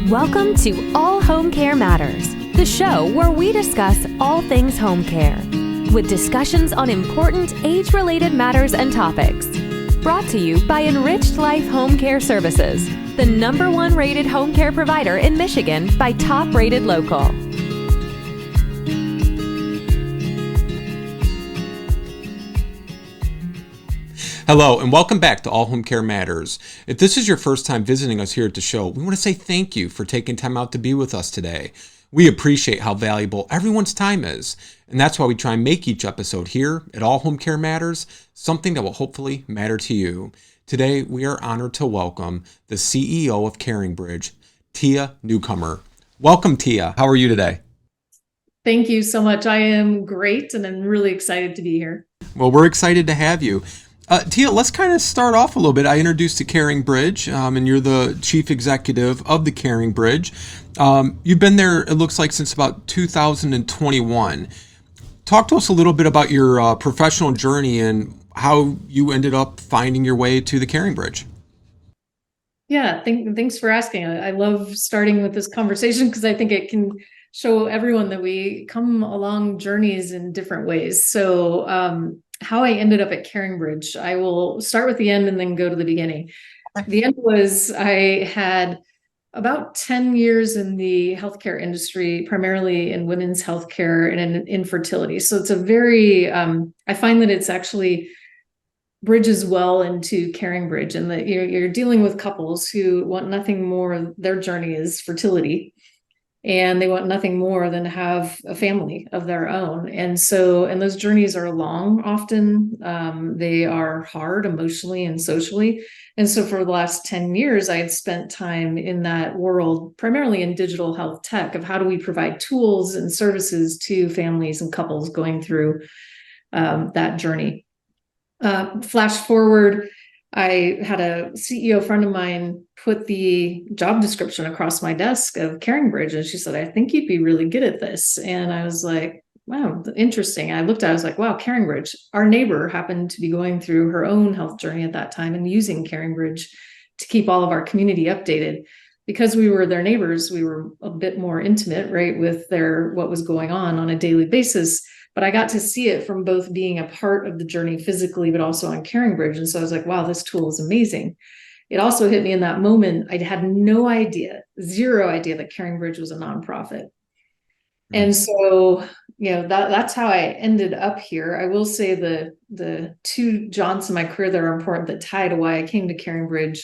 Welcome to All Home Care Matters, the show where we discuss all things home care, with discussions on important age-related matters and topics. Brought to you by Enriched Life Home Care Services, the #1 rated home care provider in Michigan by Top Rated Local. Hello, and welcome back to All Home Care Matters. If this is your first time visiting us here at the show, we want to say thank you for taking time out to be with us today. We appreciate how valuable everyone's time is, and that's why we try and make each episode here at All Home Care Matters something that will hopefully matter to you. Today, we are honored to welcome the CEO of CaringBridge, Tia Newcomer. Welcome, Tia. How are you today? Thank you so much. I am great, and I'm really excited to be here. Well, we're excited to have you. Tia, let's kind of start off a little bit. I introduced to CaringBridge, and you're the chief executive of the CaringBridge. You've been there, it looks like, since about 2021. Talk to us a little bit about your professional journey and how you ended up finding your way to the CaringBridge. Yeah, thanks for asking. I love starting with this conversation because I think it can show everyone that we come along journeys in different ways. So how I ended up at CaringBridge, I will start with the end and then go to the beginning. The end was I had about 10 years in the healthcare industry, primarily in women's healthcare and in infertility. So it's a very, I find that it's actually bridges well into CaringBridge, and that you're dealing with couples who want nothing more. Their journey is fertility, and they want nothing more than to have a family of their own. And those journeys are long often. They are hard emotionally and socially. And so for the last 10 years, I had spent time in that world, primarily in digital health tech, of how do we provide tools and services to families and couples going through that journey. Flash forward, I had a CEO friend of mine put the job description across my desk of CaringBridge, and she said, "I think you'd be really good at this." And I was like, wow, interesting. I looked at it, I was like, wow, CaringBridge. Our neighbor happened to be going through her own health journey at that time and using CaringBridge to keep all of our community updated. Because we were their neighbors, we were a bit more intimate, right, with what was going on a daily basis. But I got to see it from both being a part of the journey physically, but also on CaringBridge. And so I was like, wow, this tool is amazing. It also hit me in that moment. I had no idea, zero idea that CaringBridge was a nonprofit. And so, that's how I ended up here. I will say the two jaunts in my career that are important that tie to why I came to CaringBridge.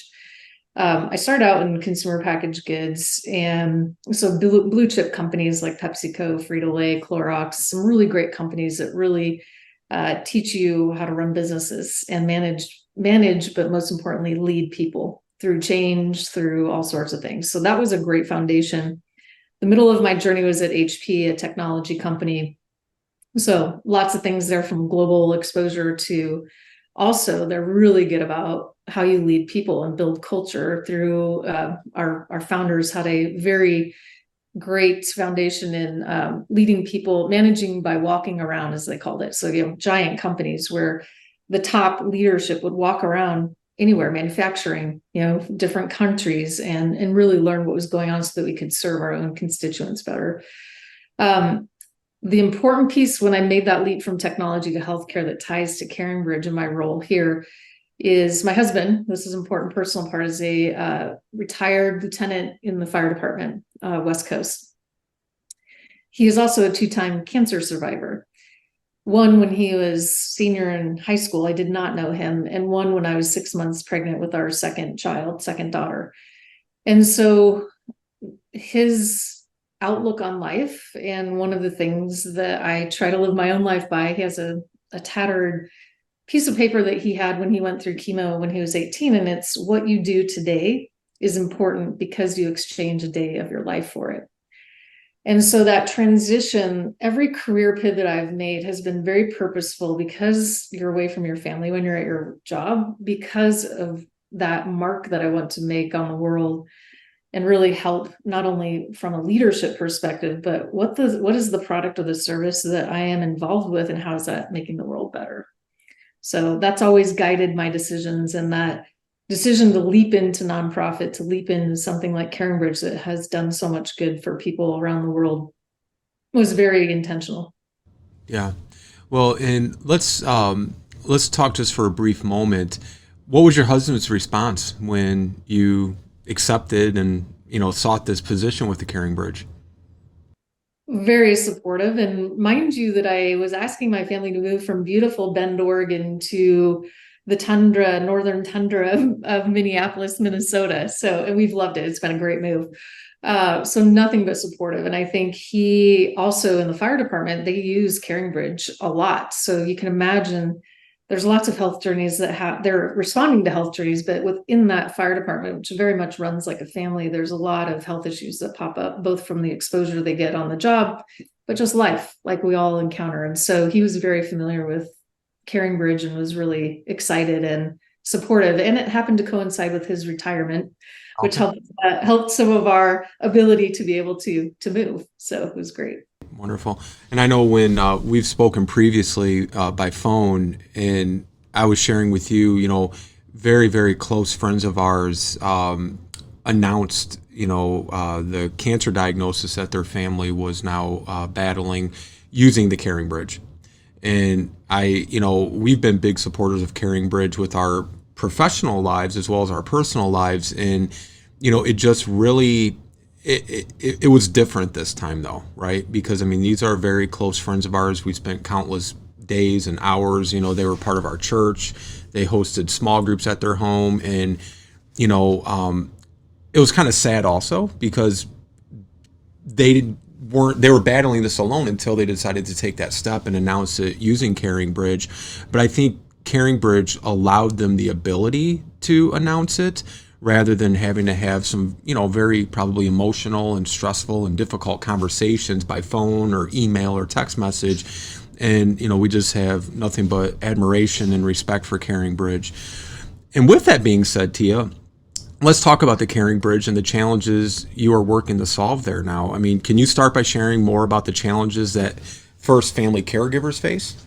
I started out in consumer packaged goods, and so blue chip companies like PepsiCo, Frito-Lay, Clorox, some really great companies that really teach you how to run businesses and manage, but most importantly, lead people through change, through all sorts of things. So that was a great foundation. The middle of my journey was at HP, a technology company. So lots of things there, from global exposure to also they're really good about how you lead people and build culture through our founders had a very great foundation in leading people, managing by walking around, as they called it. So, giant companies where the top leadership would walk around anywhere, manufacturing, different countries, and really learn what was going on so that we could serve our own constituents better. The important piece when I made that leap from technology to healthcare that ties to CaringBridge and my role here is my husband. This is an important personal part, is a retired lieutenant in the fire department, West Coast. He is also a 2-time cancer survivor. One when he was senior in high school, I did not know him, and one when I was 6 months pregnant with our second daughter. And so his outlook on life, and one of the things that I try to live my own life by, he has a tattered piece of paper that he had when he went through chemo when he was 18, and it's, what you do today is important because you exchange a day of your life for it. And so that transition, every career pivot I've made has been very purposeful, because you're away from your family when you're at your job, because of that mark that I want to make on the world and really help, not only from a leadership perspective, but what is the product or the service that I am involved with, and how is that making the world better? So that's always guided my decisions, and that decision to leap into nonprofit, to leap into something like CaringBridge that has done so much good for people around the world was very intentional. Yeah. Well, and let's talk just for a brief moment. What was your husband's response when you accepted and sought this position with the Caring Bridge? Very supportive. And mind you, that I was asking my family to move from beautiful Bend, Oregon to the tundra, northern tundra of Minneapolis, Minnesota. So, and we've loved it. It's been a great move. So nothing but supportive. And I think he also in the fire department, they use CaringBridge a lot. So you can imagine there's lots of health journeys that they're responding to health journeys, but within that fire department, which very much runs like a family, there's a lot of health issues that pop up, both from the exposure they get on the job, but just life, like we all encounter. And so he was very familiar with CaringBridge and was really excited and supportive. And it happened to coincide with his retirement, which Okay. helped some of our ability to be able to move. So it was great. Wonderful. And I know when we've spoken previously by phone, and I was sharing with you, very, very close friends of ours announced, the cancer diagnosis that their family was now battling using the Caring Bridge. And we've been big supporters of Caring Bridge with our professional lives as well as our personal lives. And, it just really, it was different this time though, right? Because these are very close friends of ours. We spent countless days and hours, they were part of our church. They hosted small groups at their home. And, it was kind of sad also because they were battling this alone until they decided to take that step and announce it using Caring Bridge. But I think Caring Bridge allowed them the ability to announce it rather than having to have some, very probably emotional and stressful and difficult conversations by phone or email or text message. And, we just have nothing but admiration and respect for Caring Bridge. And with that being said, Tia, let's talk about the Caring Bridge and the challenges you are working to solve there now. Can you start by sharing more about the challenges that first family caregivers face?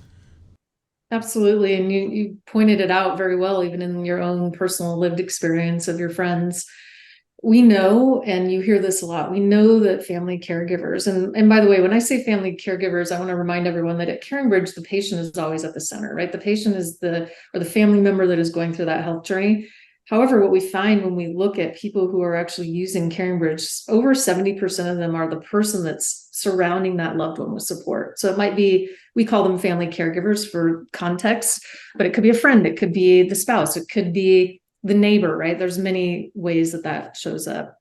Absolutely. And you pointed it out very well, even in your own personal lived experience of your friends. We know, and you hear this a lot, we know that family caregivers, and by the way, when I say family caregivers, I want to remind everyone that at CaringBridge, the patient is always at the center, right? The patient is the family member that is going through that health journey. However, what we find when we look at people who are actually using CaringBridge, over 70% of them are the person that's surrounding that loved one with support. So it might be, we call them family caregivers for context, but it could be a friend, it could be the spouse, it could be the neighbor, right? There's many ways that shows up.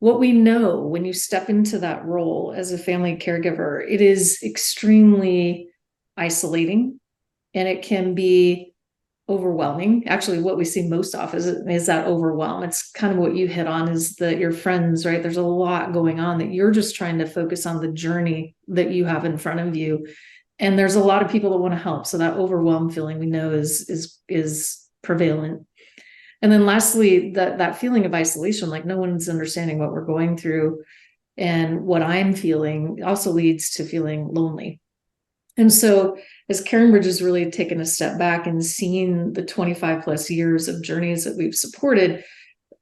What we know when you step into that role as a family caregiver, it is extremely isolating and it can be overwhelming. Actually, what we see most often is that overwhelm. It's kind of what you hit on, is that your friends, right? There's a lot going on that you're just trying to focus on the journey that you have in front of you. And there's a lot of people that want to help. So that overwhelmed feeling we know is prevalent. And then lastly, that feeling of isolation, like no one's understanding what we're going through and what I'm feeling, also leads to feeling lonely. And so as CaringBridge has really taken a step back and seen the 25 plus years of journeys that we've supported,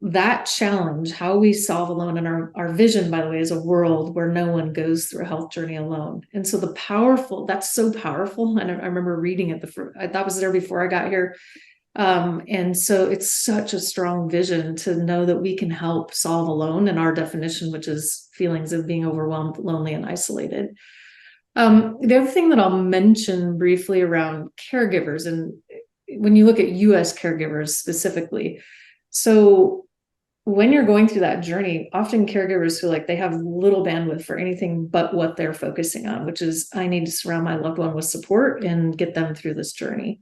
that challenge, how we solve alone, and our vision, by the way, is a world where no one goes through a health journey alone. And so that's so powerful. And I remember reading it, that was there before I got here. And so it's such a strong vision to know that we can help solve alone in our definition, which is feelings of being overwhelmed, lonely, and isolated. The other thing that I'll mention briefly around caregivers, and when you look at US caregivers specifically, so when you're going through that journey, often caregivers feel like they have little bandwidth for anything but what they're focusing on, which is, I need to surround my loved one with support and get them through this journey.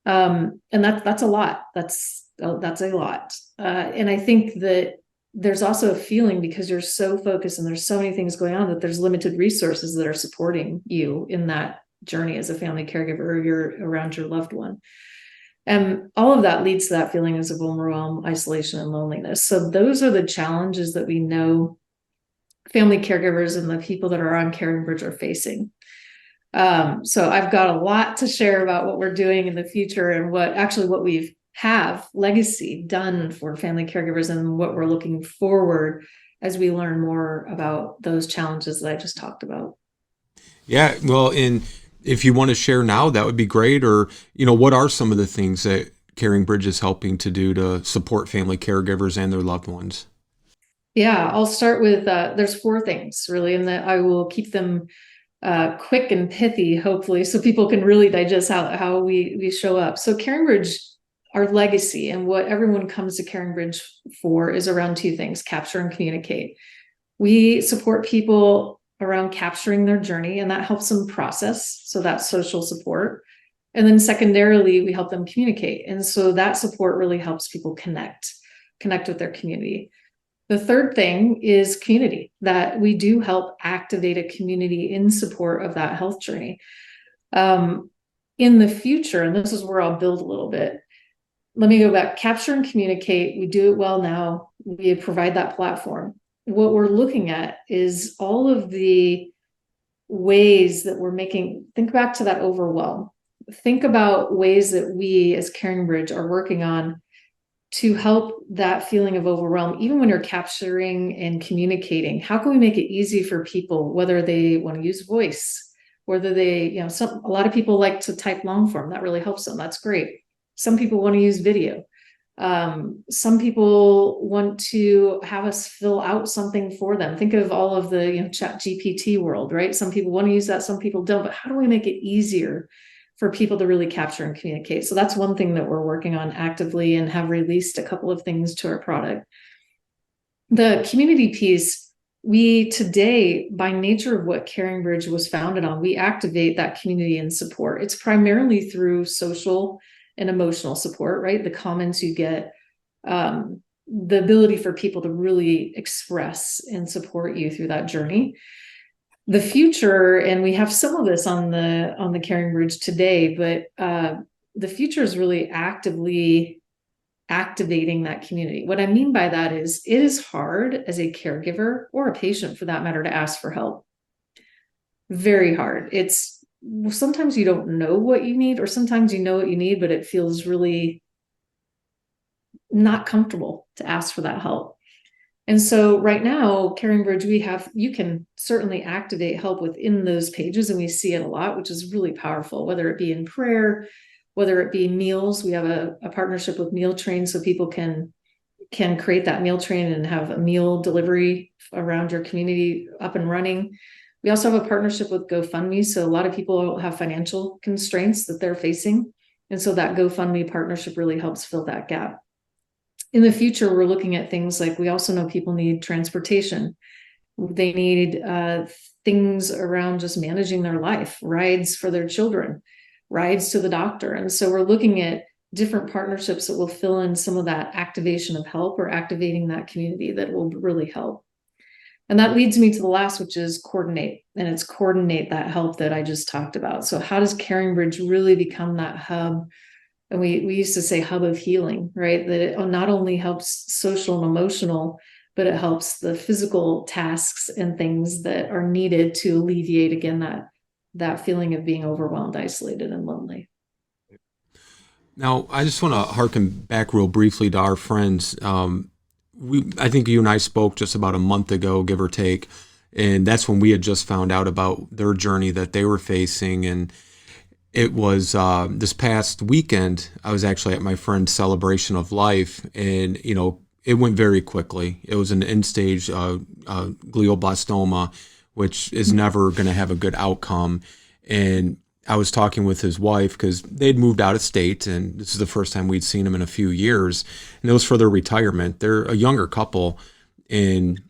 And that's a lot. That's a lot. And I think that there's also a feeling, because you're so focused and there's so many things going on, that there's limited resources that are supporting you in that journey as a family caregiver, or you're around your loved one. And all of that leads to that feeling of overwhelm, isolation, and loneliness. So those are the challenges that we know family caregivers and the people that are on CaringBridge are facing. So I've got a lot to share about what we're doing in the future and what we've have legacy done for family caregivers and what we're looking forward as we learn more about those challenges that I just talked about. Yeah, well, and if you want to share now, that would be great. Or, what are some of the things that CaringBridge is helping to do to support family caregivers and their loved ones? Yeah, I'll start with there's 4 things really, and that I will keep them quick and pithy, hopefully, so people can really digest how we show up. So CaringBridge, our legacy and what everyone comes to CaringBridge for is around 2 things: capture and communicate. We support people around capturing their journey, and that helps them process. So that's social support. And then secondarily, we help them communicate. And so that support really helps people connect with their community. The third thing is community, that we do help activate a community in support of that health journey. In the future, and this is where I'll build a little bit, let me go back. Capture and communicate, we do it well now. We provide that platform. What we're looking at is all of the ways that we're making, think back to that overwhelm. Think about ways that we as CaringBridge are working on to help that feeling of overwhelm, even when you're capturing and communicating. How can we make it easy for people, whether they want to use voice, whether they, a lot of people like to type long form, that really helps them. That's great. Some people want to use video. Some people want to have us fill out something for them. Think of all of the chat GPT world, right? Some people want to use that, some people don't, but how do we make it easier for people to really capture and communicate? So that's one thing that we're working on actively and have released a couple of things to our product. The community piece, we today, by nature of what CaringBridge was founded on, we activate that community and support. It's primarily through social and emotional support, right? The comments you get, the ability for people to really express and support you through that journey. The future, and we have some of this on the CaringBridge today, but the future is really actively activating that community. What I mean by that is it is hard as a caregiver or a patient for that matter to ask for help. Very hard. Sometimes you don't know what you need, or sometimes you know what you need, but it feels really not comfortable to ask for that help. And so right now, CaringBridge, you can certainly activate help within those pages, and we see it a lot, which is really powerful, whether it be in prayer, whether it be meals. We have a partnership with Meal Train, so people can create that meal train and have a meal delivery around your community up and running. We also have a partnership with GoFundMe. So a lot of people have financial constraints that they're facing. And so that GoFundMe partnership really helps fill that gap. In the future, we're looking at things like, we also know people need transportation. They need things around just managing their life, rides for their children, rides to the doctor. And so we're looking at different partnerships that will fill in some of that activation of help, or activating that community that will really help. And that leads me to the last, which is coordinate. And it's coordinate that help that I just talked about. So how does CaringBridge really become that hub? And we used to say hub of healing, right? That it not only helps social and emotional, but it helps the physical tasks and things that are needed to alleviate, again, that feeling of being overwhelmed, isolated, and lonely. Now, I just want to harken back real briefly to our friends. I think you and I spoke just about a month ago, give or take, and that's when we had just found out about their journey that they were facing. And it was this past weekend, I was actually at my friend's celebration of life, and it went very quickly. It was an end-stage glioblastoma, which is never going to have a good outcome. And I was talking with his wife because they'd moved out of state, and this is the first time we'd seen him in a few years, and it was for their retirement. They're a younger couple, and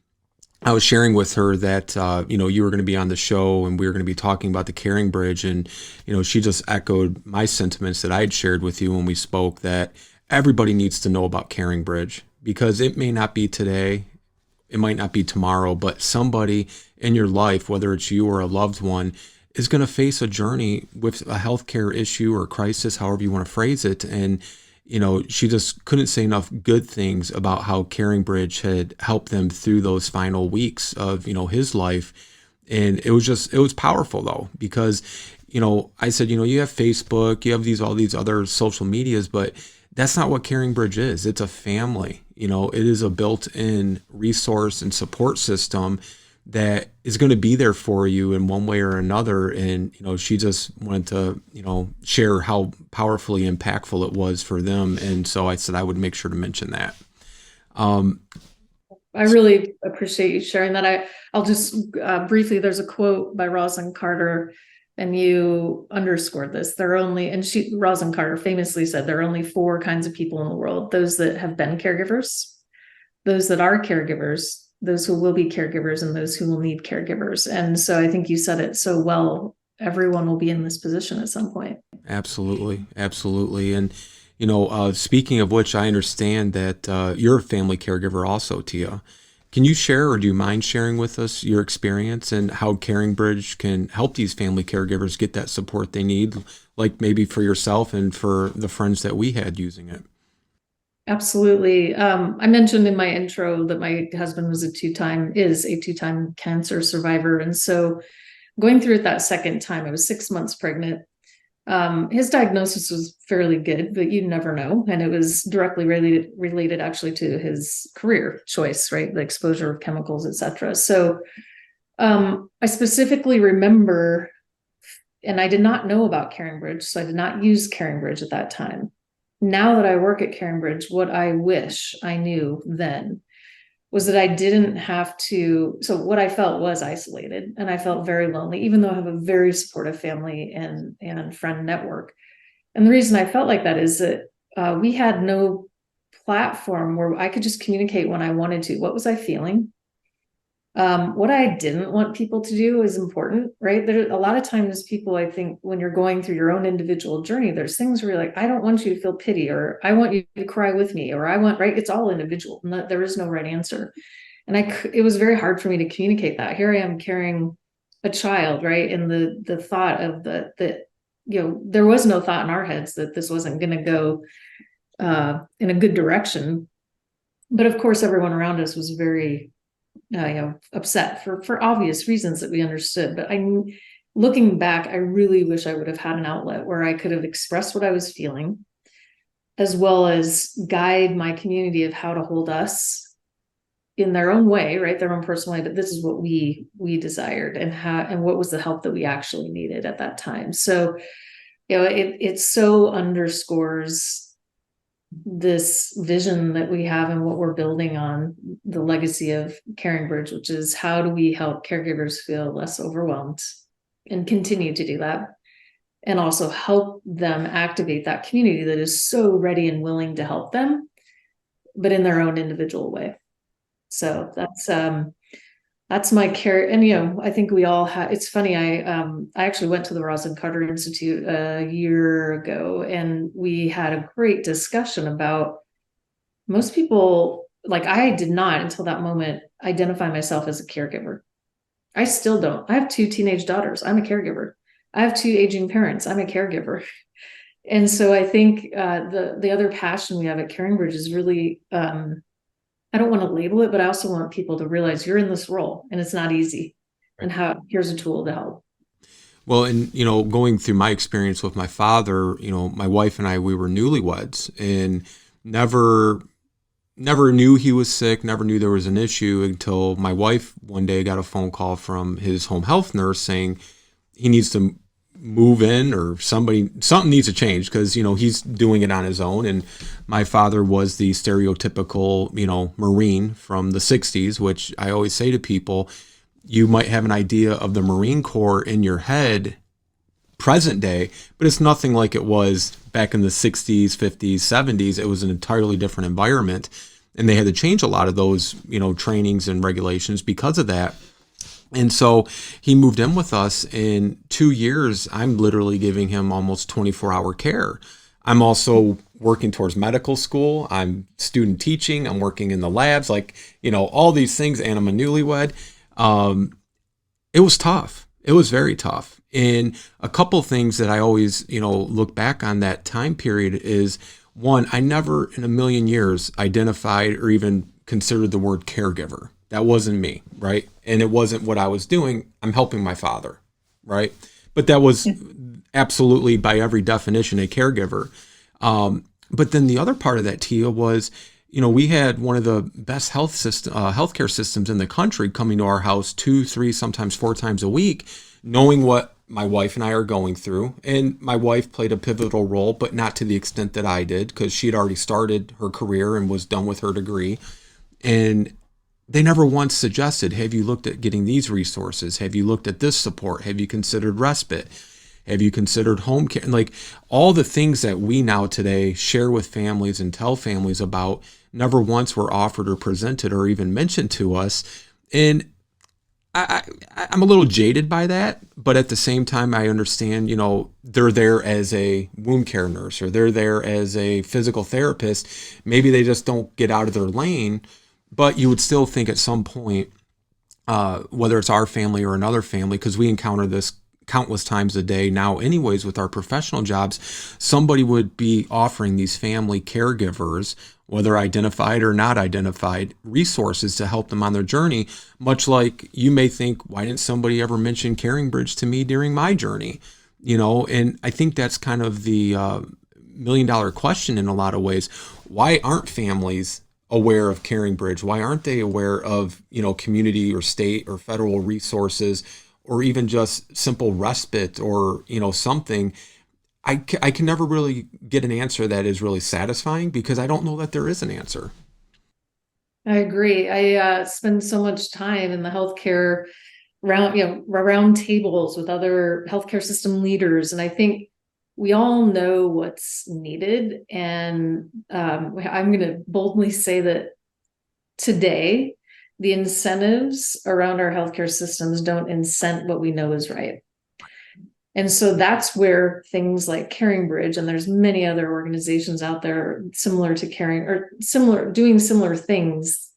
I was sharing with her that, you were going to be on the show and we were going to be talking about the CaringBridge, and, she just echoed my sentiments that I had shared with you when we spoke, that everybody needs to know about CaringBridge, because it may not be today, it might not be tomorrow, but somebody in your life, whether it's you or a loved one, is going to face a journey with a healthcare issue or crisis, however you want to phrase it. And, she just couldn't say enough good things about how CaringBridge had helped them through those final weeks of, his life. And it was powerful though, because, I said, you have Facebook, you have all these other social medias, but That's not what CaringBridge is. It's a family. It is a built-in resource and support system that is going to be there for you in one way or another. And, she just wanted to, share how powerfully impactful it was for them. And so I said I would make sure to mention that. I really appreciate you sharing that. I'll just briefly, there's a quote by Rosalind Carter, and you underscored this. Rosalind Carter famously said, there are only 4 kinds of people in the world: those that have been caregivers, those that are caregivers, those who will be caregivers, and those who will need caregivers. And so I think you said it so well. Everyone will be in this position at some point. Absolutely. Absolutely. And, speaking of which, I understand that you're a family caregiver also, Tia. Can you share, or do you mind sharing with us your experience and how CaringBridge can help these family caregivers get that support they need, like maybe for yourself and for the friends that we had using it? Absolutely. I mentioned in my intro that my husband is a two-time cancer survivor. And so going through it that second time, I was 6 months pregnant. His diagnosis was fairly good, but you never know. And it was directly related actually to his career choice, right? The exposure of chemicals, et cetera. So I specifically remember, and I did not know about CaringBridge, so I did not use CaringBridge at that time. Now that I work at CaringBridge, what I wish I knew then was that I didn't have to. So what I felt was isolated, and I felt very lonely, even though I have a very supportive family and friend network. And the reason I felt like that is that we had no platform where I could just communicate when I wanted to. What was I feeling? What I didn't want people to do is important, right? There a lot of times people, I think, when you're going through your own individual journey, there's things where you're like, I don't want you to feel pity, or I want you to cry with me, or right? It's all individual. There is no right answer. And it was very hard for me to communicate that. Here I am carrying a child, right? And the thought of there was no thought in our heads that this wasn't going to go in a good direction. But of course, everyone around us was very upset for obvious reasons that we understood. But looking back, I really wish I would have had an outlet where I could have expressed what I was feeling, as well as guide my community of how to hold us in their own way, right? Their own personal way. But this is what we desired, and what was the help that we actually needed at that time. So, it so underscores this vision that we have and what we're building on, the legacy of CaringBridge, which is how do we help caregivers feel less overwhelmed and continue to do that, and also help them activate that community that is so ready and willing to help them, but in their own individual way. So that's my care. And, I think we all have, it's funny. I actually went to the Rosalind Carter Institute a year ago, and we had a great discussion about most people, like I did not until that moment identify myself as a caregiver. I still don't. I have 2 teenage daughters. I'm a caregiver. I have 2 aging parents. I'm a caregiver. And so I think the other passion we have at CaringBridge is really, I don't want to label it, but I also want people to realize you're in this role and it's not easy. And here's a tool to help. Well, and, going through my experience with my father, my wife and I, we were newlyweds, and never knew he was sick, never knew there was an issue until my wife one day got a phone call from his home health nurse saying he needs to move in, or something needs to change, because he's doing it on his own. And my father was the stereotypical Marine from the 60s, which I always say to people, you might have an idea of the Marine Corps in your head present day, but it's nothing like it was back in the 60s, 50s, 70s. It was an entirely different environment, and they had to change a lot of those trainings and regulations because of that. And so he moved in with us. In 2 years, I'm literally giving him almost 24-hour care. I'm also working towards medical school. I'm student teaching. I'm working in the labs, all these things. And I'm a newlywed. It was tough. It was very tough. And a couple things that I always, look back on that time period is, one, I never in a million years identified or even considered the word caregiver. That wasn't me, right? And it wasn't what I was doing. I'm helping my father, right? But that was absolutely, by every definition, a caregiver. But then the other part of that, Tia, was, we had one of the best healthcare systems in the country coming to our house 2, 3, sometimes 4 times a week, knowing what my wife and I are going through. And my wife played a pivotal role, but not to the extent that I did, because she had already started her career and was done with her degree. And they never once suggested, have you looked at getting these resources? Have you looked at this support? Have you considered respite? Have you considered home care? Like, all the things that we now today share with families and tell families about never once were offered or presented or even mentioned to us. And I'm a little jaded by that, but at the same time, I understand, they're there as a wound care nurse, or they're there as a physical therapist. Maybe they just don't get out of their lane, but you would still think at some point, whether it's our family or another family, because we encounter this countless times a day now anyways with our professional jobs, somebody would be offering these family caregivers, whether identified or not identified, resources to help them on their journey. Much like you may think, why didn't somebody ever mention CaringBridge to me during my journey? And I think that's kind of the $1 million question in a lot of ways. Why aren't families aware of CaringBridge? Why aren't they aware of, community or state or federal resources, or even just simple respite, or, something? I can never really get an answer that is really satisfying, because I don't know that there is an answer. I agree. I spend so much time in the healthcare around tables with other healthcare system leaders. And I think we all know what's needed. And I'm going to boldly say that today, the incentives around our healthcare systems don't incent what we know is right. And so that's where things like CaringBridge, and there's many other organizations out there similar to doing similar things,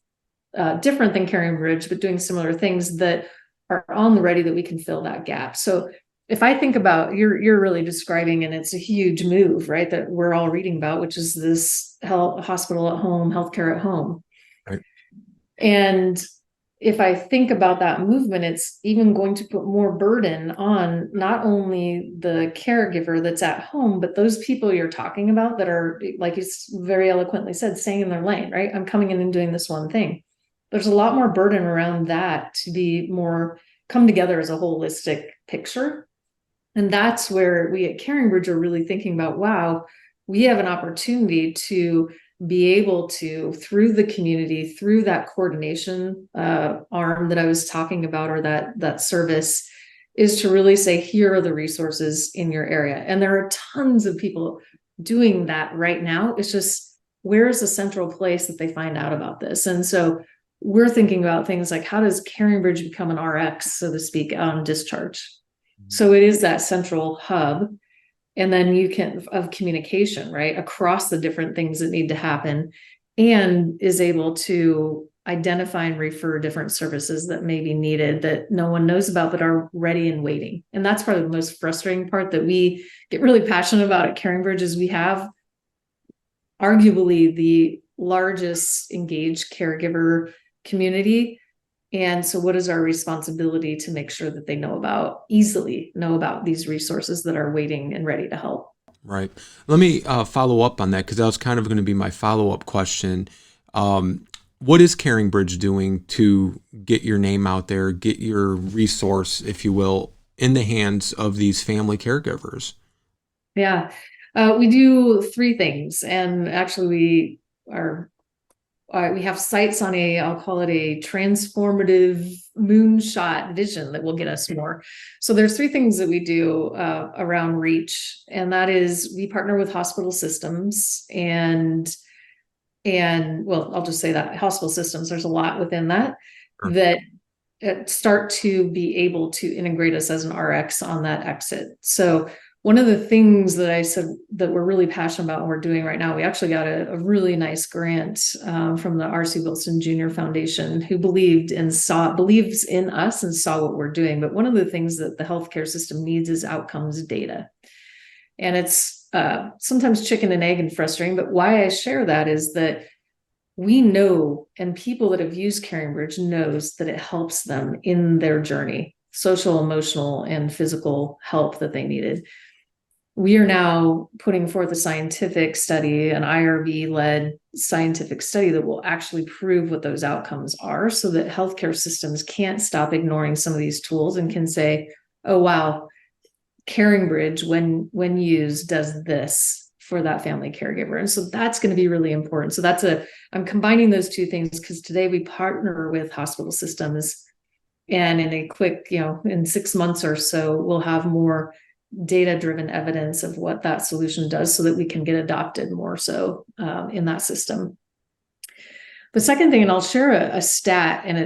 different than CaringBridge, but doing similar things that are on the ready, that we can fill that gap. So if I think about, you're really describing, and it's a huge move, right, that we're all reading about, which is this hospital at home, healthcare at home. Right. And if I think about that movement, it's even going to put more burden on not only the caregiver that's at home, but those people you're talking about that are, like you very eloquently said, staying in their lane, right? I'm coming in and doing this one thing. There's a lot more burden around that to be more come together as a holistic picture. And that's where we at CaringBridge are really thinking about, wow, we have an opportunity to be able to, through the community, through that coordination arm that I was talking about, or that service, is to really say, here are the resources in your area. And there are tons of people doing that right now. It's just, where is the central place that they find out about this? And so we're thinking about things like, how does CaringBridge become an RX, so to speak, on discharge? Mm-hmm. So it is that central hub. And then you can, of communication, right, across the different things that need to happen, and is able to identify and refer different services that may be needed that no one knows about, but are ready and waiting. And that's probably the most frustrating part that we get really passionate about at CaringBridge, is we have arguably the largest engaged caregiver community. And so what is our responsibility to make sure that they easily know about these resources that are waiting and ready to help? Right. Let me follow up on that, because that was kind of going to be my follow-up question. What is CaringBridge doing to get your name out there, get your resource, if you will, in the hands of these family caregivers? Yeah, we do 3 things. And actually we have sights on I'll call it a transformative moonshot vision that will get us more. So there's 3 things that we do around reach. And that is, we partner with hospital systems and well, I'll just say that hospital systems, there's a lot within that, sure, that start to be able to integrate us as an RX on that exit. So one of the things that I said that we're really passionate about and we're doing right now, we actually got a really nice grant from the R.C. Wilson Jr. Foundation, who believes in us and saw what we're doing. But one of the things that the healthcare system needs is outcomes data. And it's sometimes chicken and egg and frustrating, but why I share that is that we know, and people that have used CaringBridge knows, that it helps them in their journey, social, emotional, and physical help that they needed. we are now putting forth a scientific study, an IRB-led scientific study that will actually prove what those outcomes are, so that healthcare systems can't stop ignoring some of these tools and can say, oh, wow, CaringBridge, when used, does this for that family caregiver. And so that's going to be really important. So I'm combining those two things because today we partner with hospital systems, and in a quick, in 6 months or so, we'll have more data-driven evidence of what that solution does so that we can get adopted more so in that system. The second thing, and I'll share a stat, and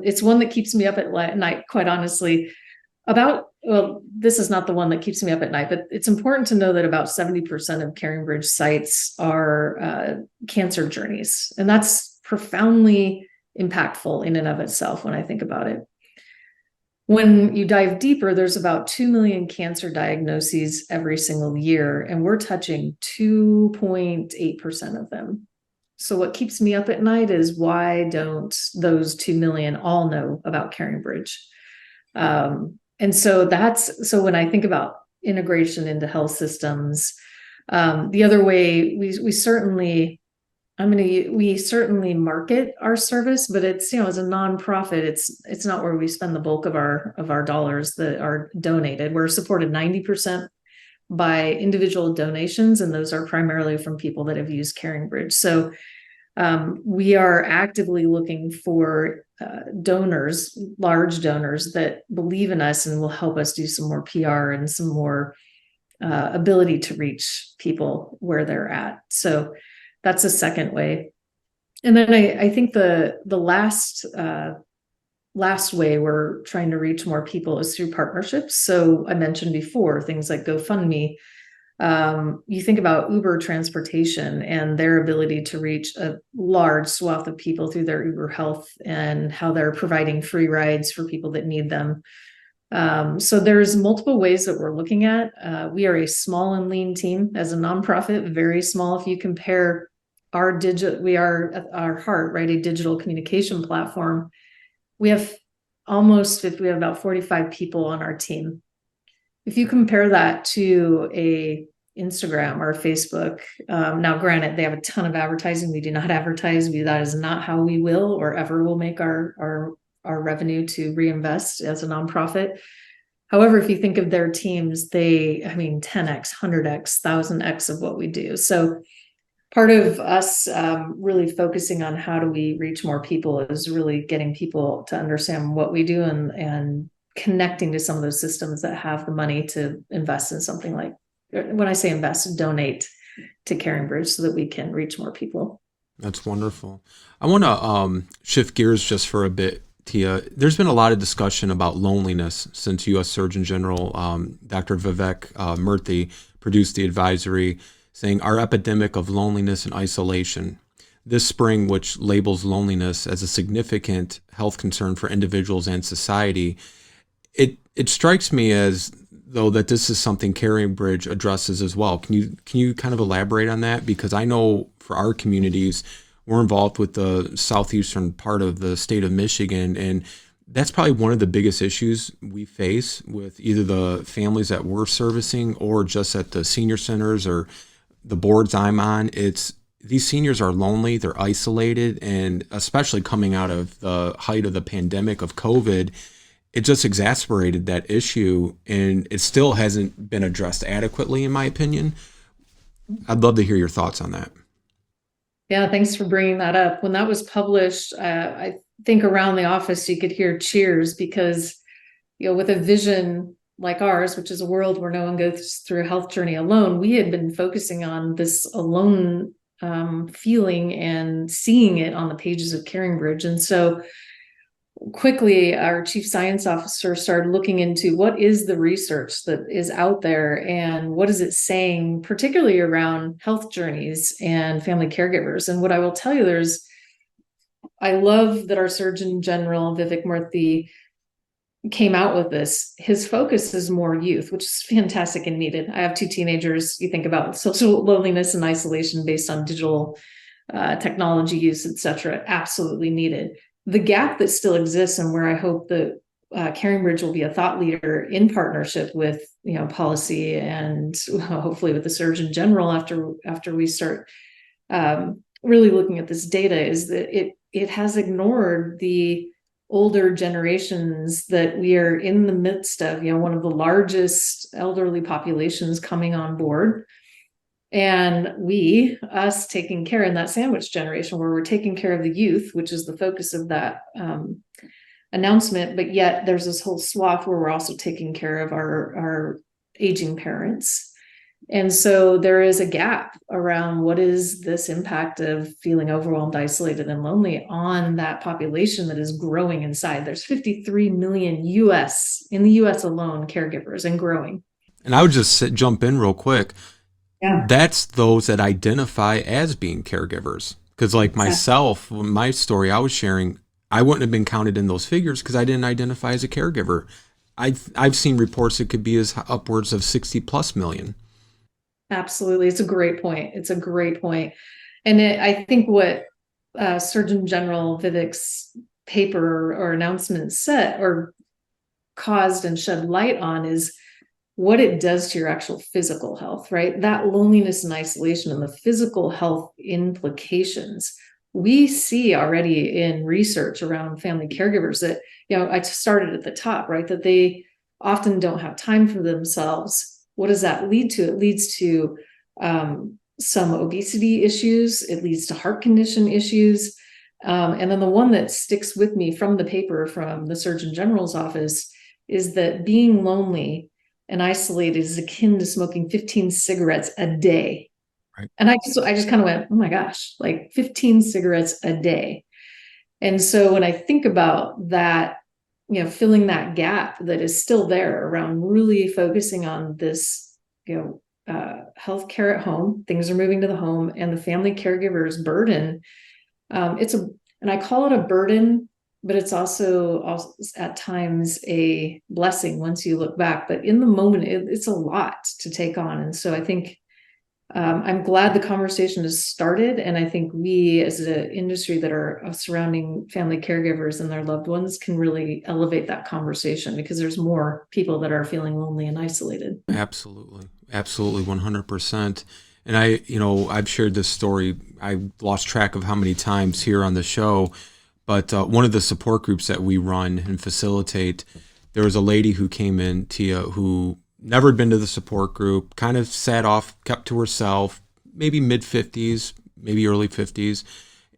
it's one that keeps me up at night, quite honestly, this is not the one that keeps me up at night, but it's important to know that about 70% of CaringBridge sites are cancer journeys. And that's profoundly impactful in and of itself when I think about it. When you dive deeper, there's about 2 million cancer diagnoses every single year, and we're touching 2.8% of them. So what keeps me up at night is, why don't those 2 million all know about CaringBridge? And so when I think about integration into health systems, the other way we certainly market our service, but it's, as a nonprofit, it's not where we spend the bulk of our dollars that are donated. We're supported 90% by individual donations, and those are primarily from people that have used CaringBridge. So we are actively looking for donors, large donors that believe in us and will help us do some more PR and some more ability to reach people where they're at. So that's a second way. And then I think the last way we're trying to reach more people is through partnerships. So I mentioned before things like GoFundMe. You think about Uber transportation and their ability to reach a large swath of people through their Uber Health, and how they're providing free rides for people that need them. So there's multiple ways that we're looking at. We are a small and lean team as a nonprofit, very small. If you compare we are at our heart, right, a digital communication platform. We have about 45 people on our team. If you compare that to a Instagram or Facebook, now granted, they have a ton of advertising. We do not advertise. That is not how we will or ever will make our revenue to reinvest as a nonprofit. However, if you think of their teams, 10x, 100x, 1000x of what we do. So part of us really focusing on how do we reach more people is really getting people to understand what we do and connecting to some of those systems that have the money to invest in something like, when I say invest, donate to CaringBridge so that we can reach more people. That's wonderful. I want to shift gears just for a bit, Tia. There's been a lot of discussion about loneliness since U.S. Surgeon General Dr. Vivek Murthy produced the advisory saying our epidemic of loneliness and isolation this spring, which labels loneliness as a significant health concern for individuals and society. It strikes me as though that this is something CaringBridge addresses as well. Can you kind of elaborate on that? Because I know for our communities, we're involved with the southeastern part of the state of Michigan, and that's probably one of the biggest issues we face with either the families that we're servicing or just at the senior centers or the boards I'm on. It's these seniors are lonely, they're isolated, and especially coming out of the height of the pandemic of COVID, it just exacerbated that issue, and it still hasn't been addressed adequately, in my opinion. I'd love to hear your thoughts on that. Yeah, thanks for bringing that up. When that was published, I think around the office you could hear cheers because, with a vision like ours, which is a world where no one goes through a health journey alone, we had been focusing on this alone feeling and seeing it on the pages of CaringBridge. And so quickly, our chief science officer started looking into what is the research that is out there and what is it saying, particularly around health journeys and family caregivers. And what I will tell you, I love that our Surgeon General, Vivek Murthy, came out with this. His focus is more youth, which is fantastic and needed. I have 2 teenagers. You think about social loneliness and isolation based on digital technology use, et cetera, absolutely needed. The gap that still exists, and where I hope that CaringBridge will be a thought leader in partnership with, policy and hopefully with the Surgeon General after we start really looking at this data, is that it has ignored the older generations that we are in the midst of, one of the largest elderly populations coming on board. And us taking care in that sandwich generation where we're taking care of the youth, which is the focus of that announcement, but yet there's this whole swath where we're also taking care of our aging parents. And so there is a gap around what is this impact of feeling overwhelmed, isolated, and lonely on that population that is growing inside. There's 53 million in the US alone, caregivers, and growing. And I would just jump in real quick. Yeah. That's those that identify as being caregivers. Because like myself, my story I was sharing, I wouldn't have been counted in those figures because I didn't identify as a caregiver. I've seen reports it could be as upwards of 60 plus million. Absolutely. It's a great point. And I think what Surgeon General Vivek's paper or announcement said or caused and shed light on is what it does to your actual physical health, right? That loneliness and isolation and the physical health implications we see already in research around family caregivers that, I started at the top, right? That they often don't have time for themselves. What does that lead to? It leads to some obesity issues. It leads to heart condition issues. And then the one that sticks with me from the paper from the Surgeon General's office is that being lonely and isolated is akin to smoking 15 cigarettes a day. Right. And I just kind of went, oh my gosh, like 15 cigarettes a day. And so when I think about that, filling that gap that is still there around really focusing on this, healthcare at home, things are moving to the home, and the family caregiver's burden. And I call it a burden, but it's also at times a blessing once you look back. But in the moment, it's a lot to take on. And so I think I'm glad the conversation has started. And I think we as an industry that are surrounding family caregivers and their loved ones can really elevate that conversation because there's more people that are feeling lonely and isolated. Absolutely. 100%. And I've shared this story. I lost track of how many times here on the show, but one of the support groups that we run and facilitate, there was a lady who came in, Tia, who never had been to the support group, kind of sat off, kept to herself, maybe mid-50s, maybe early 50s,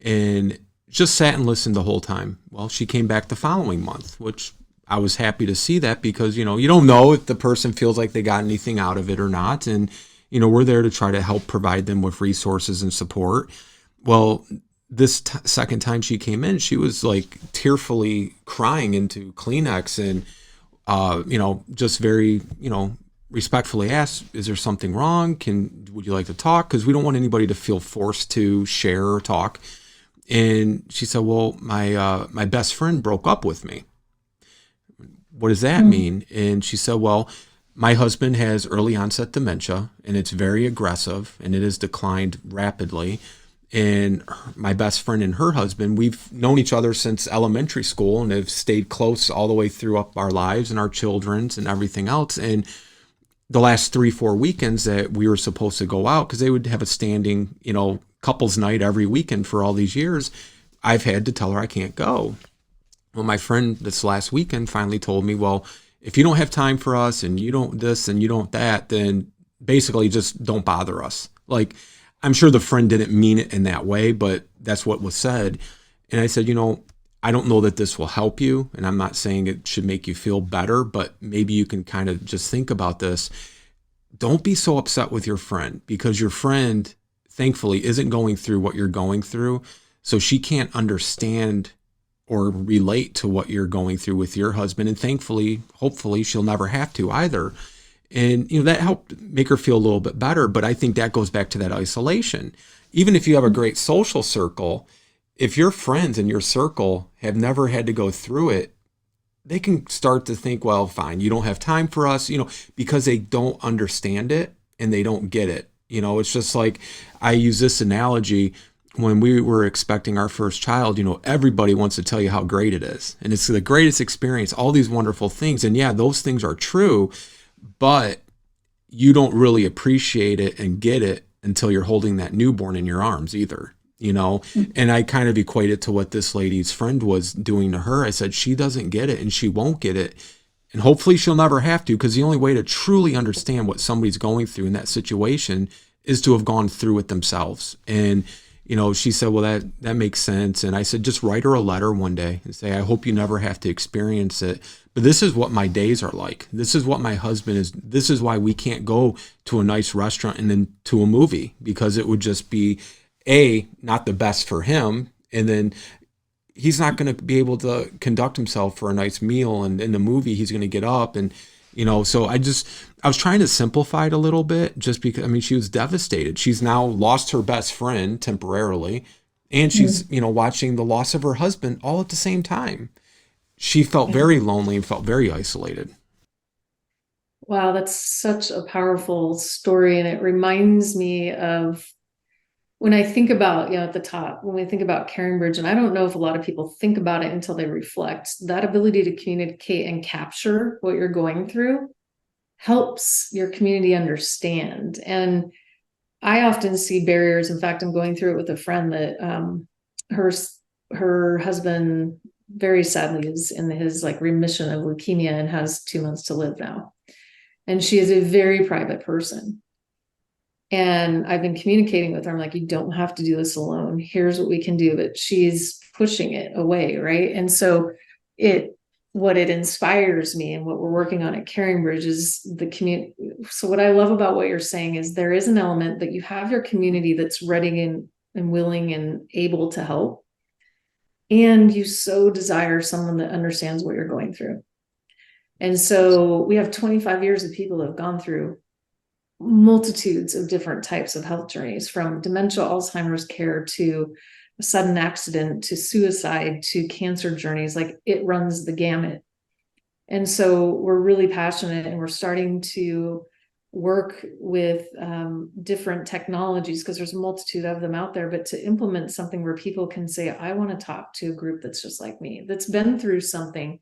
and just sat and listened the whole time. Well, she came back the following month, which I was happy to see that because, you don't know if the person feels like they got anything out of it or not. And, we're there to try to help provide them with resources and support. Well, this second time she came in, she was like tearfully crying into Kleenex and, just very, respectfully asked, is there something wrong? Would you like to talk? Because we don't want anybody to feel forced to share or talk. And she said, well, my best friend broke up with me. What does that mean? And she said, well, my husband has early onset dementia and it's very aggressive and it has declined rapidly. And my best friend and her husband, we've known each other since elementary school and have stayed close all the way through up our lives and our children's and everything else. And the last 3-4 weekends that we were supposed to go out, because they would have a standing, couples night every weekend for all these years, I've had to tell her I can't go. Well, my friend this last weekend finally told me, well, if you don't have time for us and you don't this and you don't that, then basically just don't bother us. Like, I'm sure the friend didn't mean it in that way, but that's what was said. And I said, I don't know that this will help you. And I'm not saying it should make you feel better, but maybe you can kind of just think about this. Don't be so upset with your friend because your friend, thankfully, isn't going through what you're going through. So she can't understand or relate to what you're going through with your husband. And thankfully, hopefully, she'll never have to either. And, that helped make her feel a little bit better. But I think that goes back to that isolation. Even if you have a great social circle, if your friends in your circle have never had to go through it, they can start to think, well, fine, you don't have time for us, because they don't understand it and they don't get it. It's just like I use this analogy. when we were expecting our first child, everybody wants to tell you how great it is. And it's the greatest experience, all these wonderful things. And yeah, those things are true, but you don't really appreciate it and get it until you're holding that newborn in your arms either, And I kind of equate it to what this lady's friend was doing to her. I said, she doesn't get it and she won't get it. And hopefully she'll never have to, because the only way to truly understand what somebody's going through in that situation is to have gone through it themselves. And, she said, well, that makes sense. And I said, just write her a letter one day and say, I hope you never have to experience it. But this is what my days are like. This is what my husband is. This is why we can't go to a nice restaurant and then to a movie, because it would just be not the best for him. And then he's not going to be able to conduct himself for a nice meal. And in the movie, he's going to get up. And, so I was trying to simplify it a little bit, just because, she was devastated. She's now lost her best friend temporarily. And she's, watching the loss of her husband all at the same time. She felt very lonely and felt very isolated. Wow, that's such a powerful story. And it reminds me of when I think about, at the top, when we think about CaringBridge, and I don't know if a lot of people think about it until they reflect, that ability to communicate and capture what you're going through helps your community understand. And I often see barriers. In fact, I'm going through it with a friend that her husband very sadly is in his remission of leukemia and has 2 months to live now. And she is a very private person. And I've been communicating with her. I'm like, you don't have to do this alone. Here's what we can do. But she's pushing it away. Right. And so what it inspires me and what we're working on at CaringBridge is the community. So what I love about what you're saying is there is an element that you have your community that's ready and willing and able to help. And you so desire someone that understands what you're going through. And so we have 25 years of people that have gone through multitudes of different types of health journeys, from dementia, Alzheimer's care, to a sudden accident, to suicide, to cancer journeys. It runs the gamut. And so we're really passionate, and we're starting to work with different technologies, because there's a multitude of them out there, but to implement something where people can say, I want to talk to a group that's just like me, that's been through something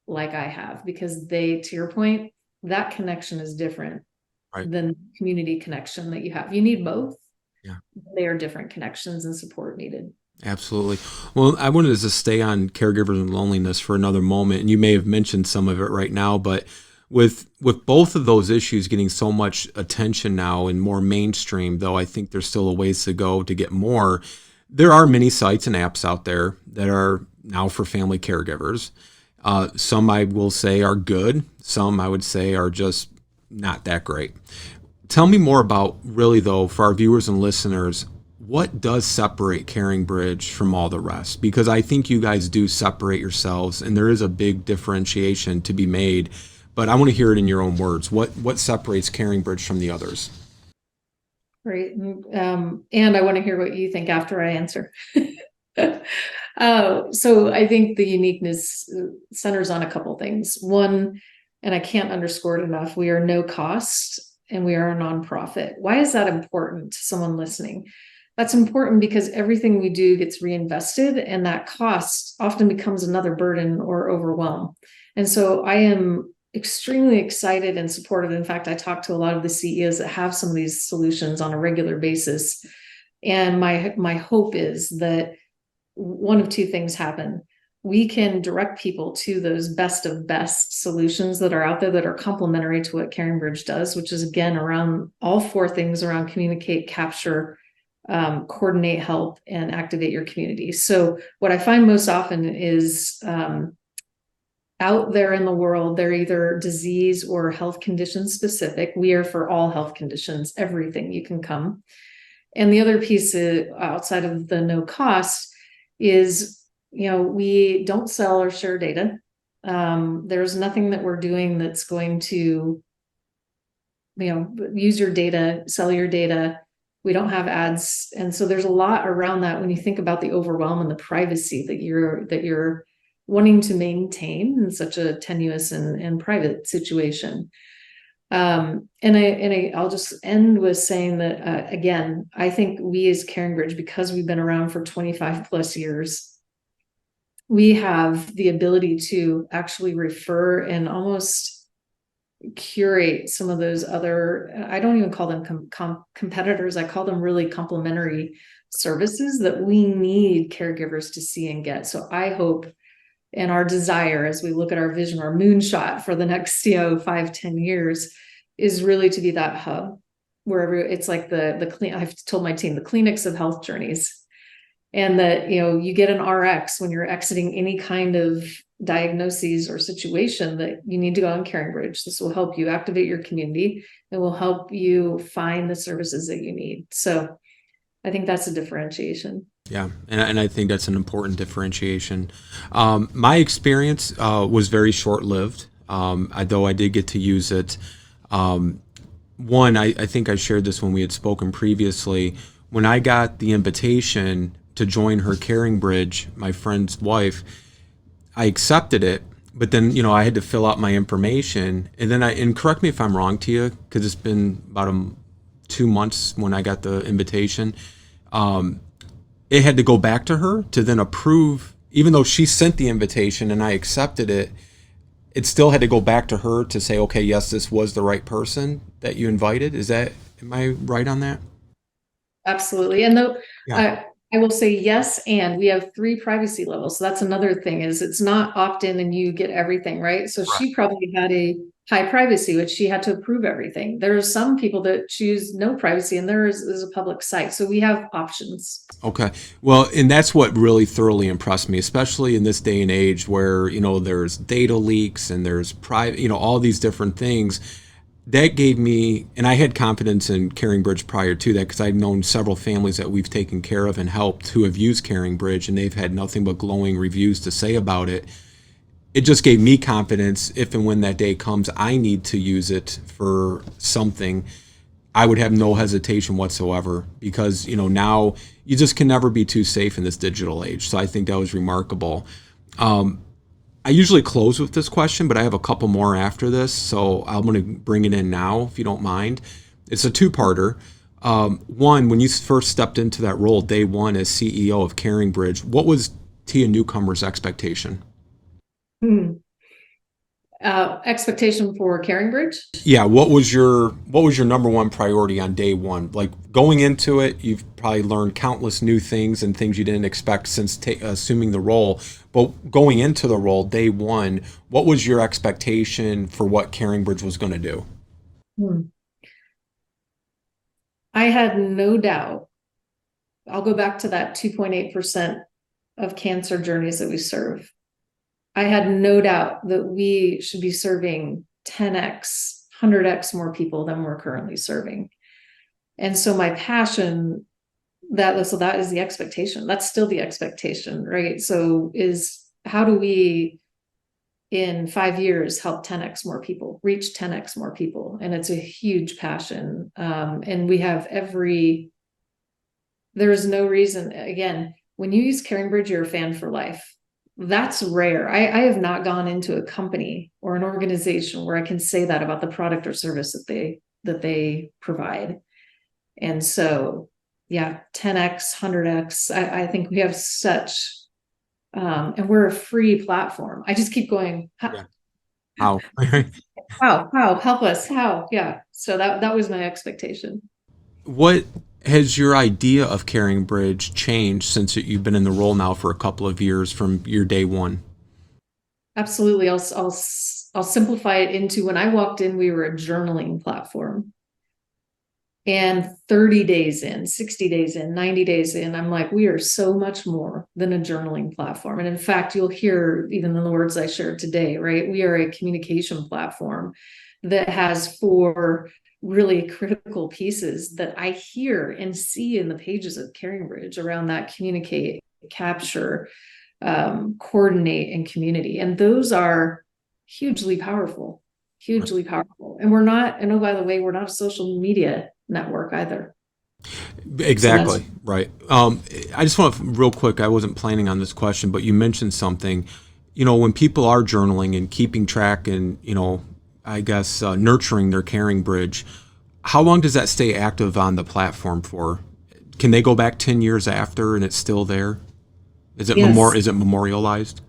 like I have, because to your point, that connection is different. Right. Than community connection that you have. You need both. Yeah. They are different connections and support needed. Absolutely. Well, I wanted to stay on caregivers and loneliness for another moment, and you may have mentioned some of it right now, but with both of those issues getting so much attention now and more mainstream, though I think there's still a ways to go to get more, there are many sites and apps out there that are now for family caregivers. Some I will say are good. Some I would say are just not that great. Tell me more about, really though, for our viewers and listeners, what does separate CaringBridge from all the rest? Because I think you guys do separate yourselves, and there is a big differentiation to be made, but I want to hear it in your own words. What separates CaringBridge from the others? Great. And I want to hear what you think after I answer. So I think the uniqueness centers on a couple things. One, and I can't underscore it enough, we are no cost and we are a nonprofit. Why is that important to someone listening? That's important because everything we do gets reinvested, and that cost often becomes another burden or overwhelm. And so I am extremely excited and supportive. In fact, I talk to a lot of the CEOs that have some of these solutions on a regular basis. And my hope is that one of two things happen. We can direct people to those best of best solutions that are out there that are complementary to what CaringBridge does, which is, again, around all four things around communicate, capture, coordinate, help, and activate your community. So what I find most often is out there in the world, they're either disease or health condition specific. We are for all health conditions, everything you can come. And the other piece outside of the no cost is, we don't sell or share data. There's nothing that we're doing that's going to, use your data, sell your data. We don't have ads. And so there's a lot around that when you think about the overwhelm and the privacy that you're wanting to maintain in such a tenuous and private situation. I'll just end with saying that, again, I think we as CaringBridge, because we've been around for 25 plus years, we have the ability to actually refer and almost curate some of those other, I don't even call them competitors. I call them really complementary services that we need caregivers to see and get. So I hope, and our desire as we look at our vision, our moonshot for the next 5-10 years, is really to be that hub wherever it's like the clean. I've told my team the clinics of health journeys, and that you get an RX when you're exiting any kind of diagnoses or situation, that you need to go on CaringBridge. This will help you activate your community. It will help you find the services that you need. So I think that's a differentiation. Yeah, and I think that's an important differentiation. My experience was very short-lived, though I did get to use it. One, I think I shared this when we had spoken previously. When I got the invitation to join her CaringBridge, my friend's wife, I accepted it, but then, I had to fill out my information. And then and correct me if I'm wrong, Tia, because it's been about 2 months when I got the invitation. It had to go back to her to then approve, even though she sent the invitation and I accepted it. It still had to go back to her to say, okay, yes, this was the right person that you invited. Am I right on that? Absolutely. And though Yeah. I will say yes, and we have 3 privacy levels. So that's another thing, is it's not opt-in and you get everything, right? So she probably had a high privacy, which she had to approve everything. There are some people that choose no privacy, and there is a public site. So we have options. Okay. Well, and that's what really thoroughly impressed me, especially in this day and age where, there's data leaks and there's private, all these different things. That gave me, and I had confidence in CaringBridge prior to that, because I've known several families that we've taken care of and helped who have used CaringBridge, and they've had nothing but glowing reviews to say about it. It just gave me confidence if and when that day comes, I need to use it for something. I would have no hesitation whatsoever, because, now you just can never be too safe in this digital age. So I think that was remarkable. I usually close with this question, but I have a couple more after this, so I'm going to bring it in now, if you don't mind. It's a two-parter. One, when you first stepped into that role, day one as CEO of CaringBridge, what was Tia Newcomer's expectation? Expectation for CaringBridge? Yeah, what was your number one priority on day one? Like, going into it, you've probably learned countless new things and things you didn't expect since assuming the role. But going into the role, day one, what was your expectation for what CaringBridge was going to do? I had no doubt. I'll go back to that 2.8% of cancer journeys that we serve. I had no doubt that we should be serving 10x, 100x more people than we're currently serving. And so my passion, that is the expectation. That's still the expectation, right? So how do we, in 5 years, help 10x more people, reach 10x more people? And it's a huge passion. And we have there is no reason, again, when you use CaringBridge, you're a fan for life. That's rare. I have not gone into a company or an organization where I can say that about the product or service that they provide. And so, yeah, 10x, 100x. I think we have such, and we're a free platform. I just keep going. How? How? Help us? How? Yeah. So that was my expectation. What has your idea of CaringBridge changed since you've been in the role now for a couple of years from your day one? Absolutely. I'll simplify it into, when I walked in, we were a journaling platform. And 30 days in, 60 days in, 90 days in, I'm like, we are so much more than a journaling platform. And in fact, you'll hear even in the words I shared today, right? We are a communication platform that has 4 really critical pieces that I hear and see in the pages of CaringBridge around that: communicate, capture, coordinate, and community. And those are hugely powerful. And we're not, and oh, by the way, we're not a social media network either. Exactly. So right. I just want to, real quick, I wasn't planning on this question, but you mentioned something, when people are journaling and keeping track, and, I guess, nurturing their CaringBridge, how long does that stay active on the platform for? Can they go back 10 years after and it's still there? Is it Yes. is it memorialized?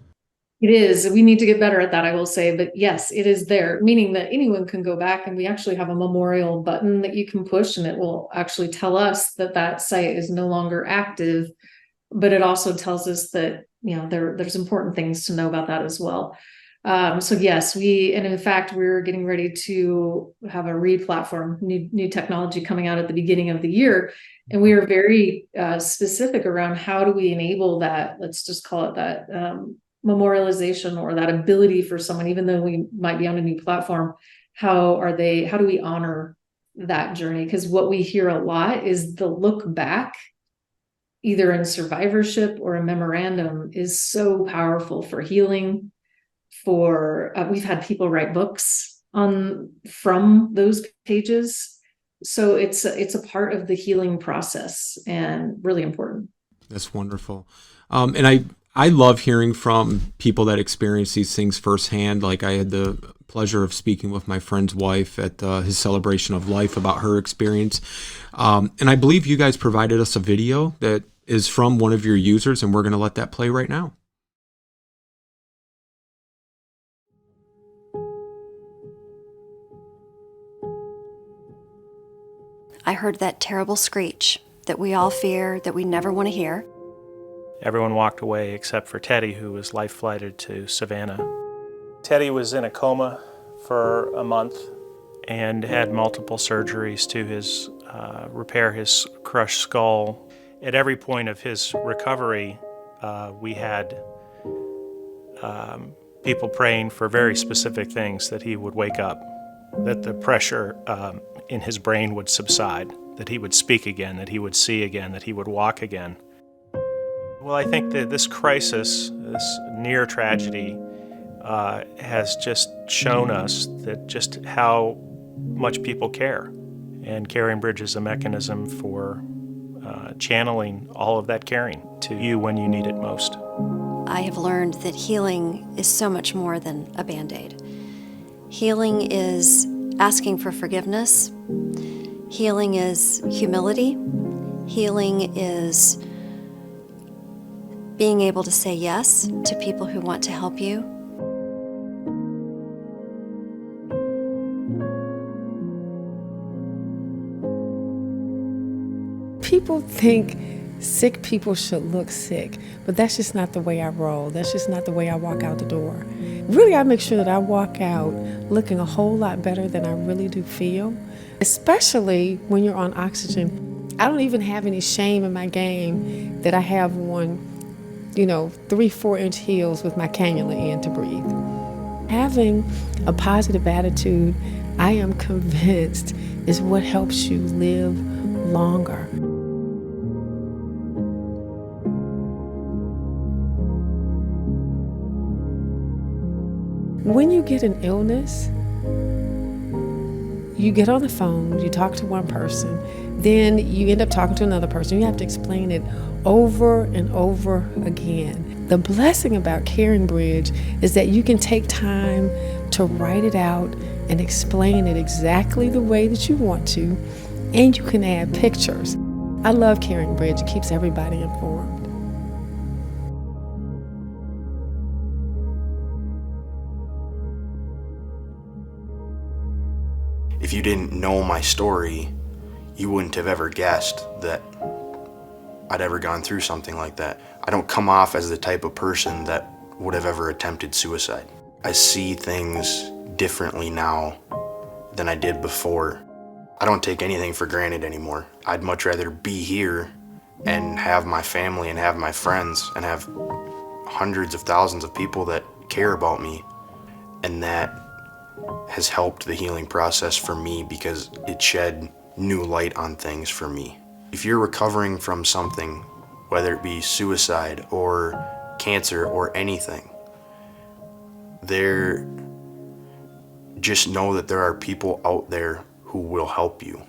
It is. We need to get better at that, I will say. But yes, it is there, meaning that anyone can go back, and we actually have a memorial button that you can push, and it will actually tell us that that site is no longer active. But it also tells us that, there's important things to know about that as well. So yes, and in fact, we're getting ready to have a re-platform, new technology coming out at the beginning of the year. And we are very specific around how do we enable that, let's just call it that, memorialization, or that ability for someone, even though we might be on a new platform, how do we honor that journey? Because what we hear a lot is the look back, either in survivorship or a memorandum, is so powerful for healing. We've had people write books from those pages. So it's a part of the healing process, and really important. That's wonderful. And I love hearing from people that experience these things firsthand. Like, I had the pleasure of speaking with my friend's wife at his celebration of life about her experience. And I believe you guys provided us a video that is from one of your users, and we're going to let that play right now. I heard that terrible screech that we all fear, that we never want to hear. Everyone walked away except for Teddy, who was life-flighted to Savannah. Teddy was in a coma for a month and had multiple surgeries to repair his crushed skull. At every point of his recovery, we had people praying for very specific things: that he would wake up, that the pressure in his brain would subside, that he would speak again, that he would see again, that he would walk again. Well, I think that this crisis, this near tragedy, has just shown us that just how much people care. And CaringBridge is a mechanism for channeling all of that caring to you when you need it most. I have learned that healing is so much more than a Band-Aid. Healing is asking for forgiveness. Healing is humility. Healing is being able to say yes to people who want to help you. People think sick people should look sick, but that's just not the way I roll. That's just not the way I walk out the door. Really, I make sure that I walk out looking a whole lot better than I really do feel, especially when you're on oxygen. I don't even have any shame in my game that I have on 3-4 inch heels with my cannula in to breathe. Having a positive attitude, I am convinced, is what helps you live longer. When you get an illness, you get on the phone, you talk to one person, then you end up talking to another person. You have to explain it over and over again. The blessing about CaringBridge is that you can take time to write it out and explain it exactly the way that you want to, and you can add pictures. I love CaringBridge. It keeps everybody informed. If you didn't know my story, you wouldn't have ever guessed that I'd ever gone through something like that. I don't come off as the type of person that would have ever attempted suicide. I see things differently now than I did before. I don't take anything for granted anymore. I'd much rather be here and have my family and have my friends and have hundreds of thousands of people that care about me, and that has helped the healing process for me because it shed new light on things for me. If you're recovering from something, whether it be suicide or cancer or anything, just know that there are people out there who will help you.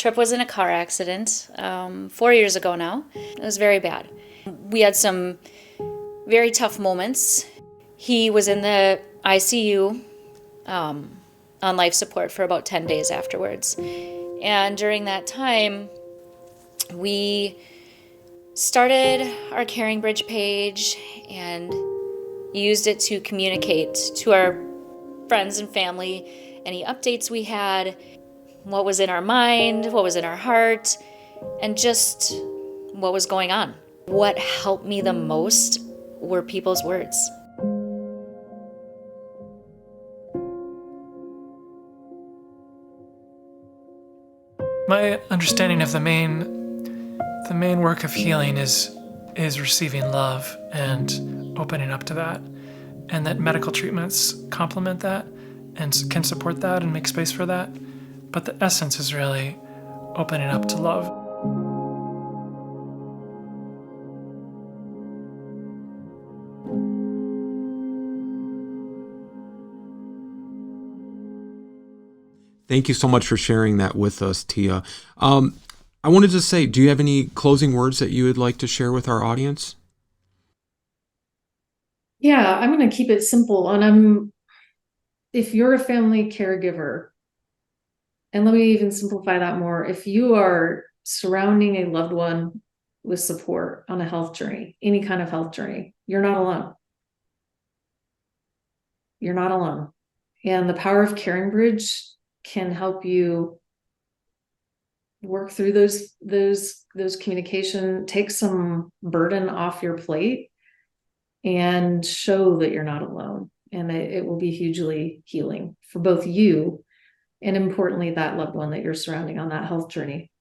Tripp was in a car accident 4 years ago now. It was very bad. We had some very tough moments. He was in the ICU on life support for about 10 days afterwards. And during that time, we started our CaringBridge page and used it to communicate to our friends and family any updates we had, what was in our mind, what was in our heart, and just what was going on. What helped me the most were people's words. My understanding of the main work of healing is receiving love and opening up to that, and that medical treatments complement that and can support that and make space for that. But the essence is really opening up to love. Thank you so much for sharing that with us, Tia. I wanted to say, do you have any closing words that you would like to share with our audience? Yeah, I'm going to keep it simple. And if you're a family caregiver, and let me even simplify that more, if you are surrounding a loved one with support on a health journey, any kind of health journey, you're not alone. You're not alone. And the power of CaringBridge can help you work through those communication, take some burden off your plate, and show that you're not alone. And it will be hugely healing for both you and, importantly, that loved one that you're surrounding on that health journey.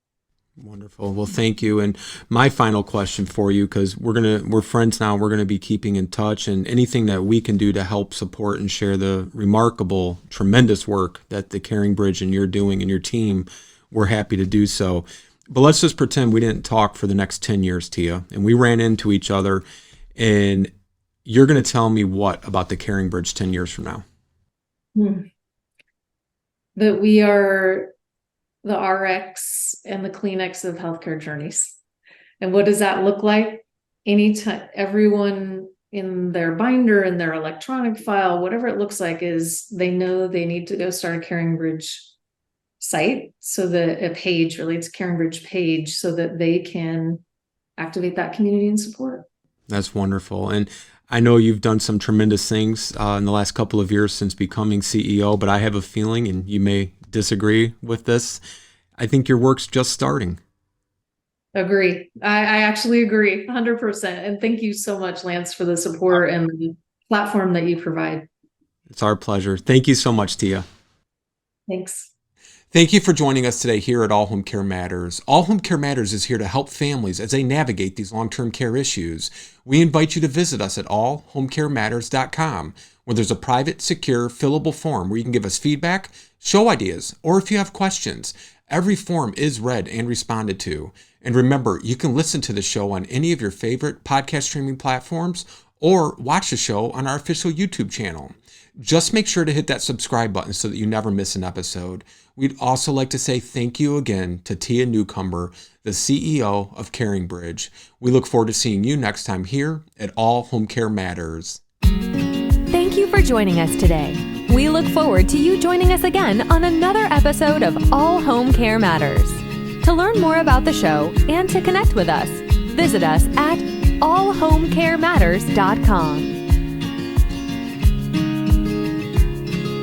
Wonderful. Well, thank you. And my final question for you, because we're friends now, we're going to be keeping in touch, and anything that we can do to help support and share the remarkable, tremendous work that the CaringBridge and you're doing and your team, we're happy to do so. But let's just pretend we didn't talk for the next 10 years, Tia, and we ran into each other, and you're going to tell me what about the CaringBridge 10 years from now? That we are the RX and the Kleenex of healthcare journeys. And what does that look like? Anytime, everyone in their binder, in their electronic file, whatever it looks like, is they know they need to go start a CaringBridge site, so that a page, really it's a CaringBridge page, so that they can activate that community and support. That's wonderful. And I know you've done some tremendous things in the last couple of years since becoming CEO, but I have a feeling, and you may disagree with this, I think your work's just starting. Agree. I actually agree 100%. And thank you so much, Lance, for the support and the platform that you provide. It's our pleasure. Thank you so much, Tia. Thanks. Thank you for joining us today here at All Home Care Matters. All Home Care Matters is here to help families as they navigate these long-term care issues. We invite you to visit us at allhomecarematters.com, where there's a private, secure, fillable form where you can give us feedback, show ideas, or if you have questions. Every form is read and responded to. And remember, you can listen to the show on any of your favorite podcast streaming platforms or watch the show on our official YouTube channel. Just make sure to hit that subscribe button so that you never miss an episode. We'd also like to say thank you again to Tia Newcomer, the CEO of CaringBridge. We look forward to seeing you next time here at All Home Care Matters. Thank you for joining us today. We look forward to you joining us again on another episode of All Home Care Matters. To learn more about the show and to connect with us, visit us at allhomecarematters.com.